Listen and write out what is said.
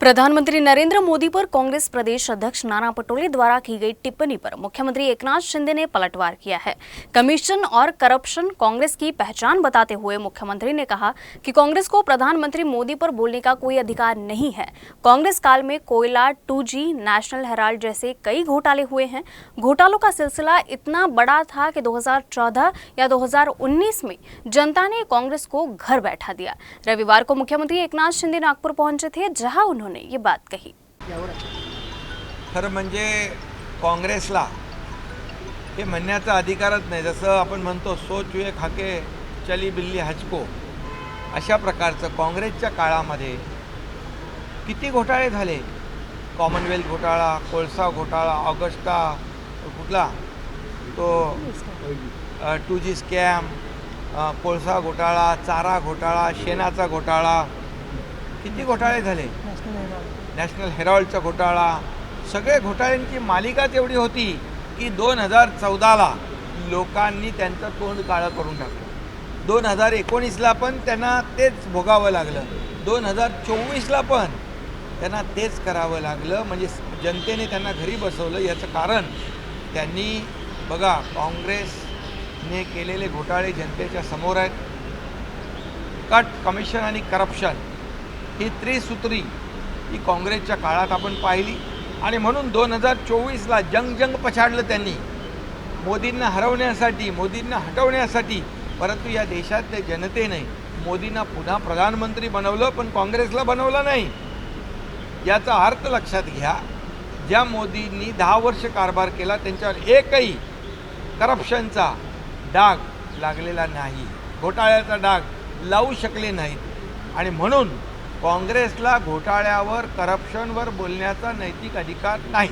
प्रधानमंत्री नरेंद्र मोदी पर कांग्रेस प्रदेश अध्यक्ष नाना पटोले द्वारा की गई टिप्पणी पर मुख्यमंत्री एकनाथ शिंदे ने पलटवार किया है। कमीशन और करप्शन कांग्रेस की पहचान बताते हुए मुख्यमंत्री ने कहा कि कांग्रेस को प्रधानमंत्री मोदी पर बोलने का कोई अधिकार नहीं है। कांग्रेस काल में कोयला, 2G, नेशनल हेराल्ड जैसे कई घोटाले हुए हैं। घोटालों का सिलसिला इतना बड़ा था कि 2014 या 2019 में जनता ने कांग्रेस को घर बैठा दिया। रविवार को मुख्यमंत्री एकनाथ शिंदे नागपुर पहुंचे थे, जहां उन्होंने ये बात कही। खरं म्हणजे काँग्रेसला हे म्हणण्याचा अधिकारच नाही। जसं आपण म्हणतो सोच हुए खाके चली बिल्ली हचको, अशा प्रकारचं काँग्रेसच्या काळामध्ये किती घोटाळे झाले। कॉमनवेल्थ घोटाळा, कोळसा घोटाळा, ऑगस्टा कुठला तो 2G स्कॅम, कोळसा घोटाळा, चारा घोटाळा, शेणाचा घोटाळा, किती घोटाळे झाले। नॅशनल हेराल्डचा घोटाळा, सगळे घोटाळ्यांची मालिकाच एवढी होती की 2014ला लोकांनी त्यांचं तोंड काळं करून टाकलं। 2019ला पण त्यांना तेच भोगावं लागलं, 2024ला पण त्यांना तेच करावं लागलं। म्हणजे जनतेने त्यांना घरी बसवलं। याचं कारण त्यांनी बघा काँग्रेसने केलेले घोटाळे जनतेच्या समोर आहेत। कट, कमिशन आणि करप्शन ही त्रिसूत्री ही काँग्रेसच्या काळात आपण पाहिली आणि म्हणून 2024ला जंग पछाडलं त्यांनी मोदींना हरवण्यासाठी, मोदींना हटवण्यासाठी। परंतु या देशातल्या जनतेने मोदींना पुन्हा प्रधानमंत्री बनवलं, पण काँग्रेसला बनवलं नाही। याचा अर्थ लक्षात घ्या, ज्या मोदींनी 10 वर्ष कारभार केला त्यांच्यावर एकही करप्शनचा डाग लागलेला नाही, घोटाळ्याचा डाग लावू शकले नाहीत। आणि म्हणून काँग्रेसला घोटाळ्यावर, करप्शनवर बोलण्याचा नैतिक अधिकार नाही।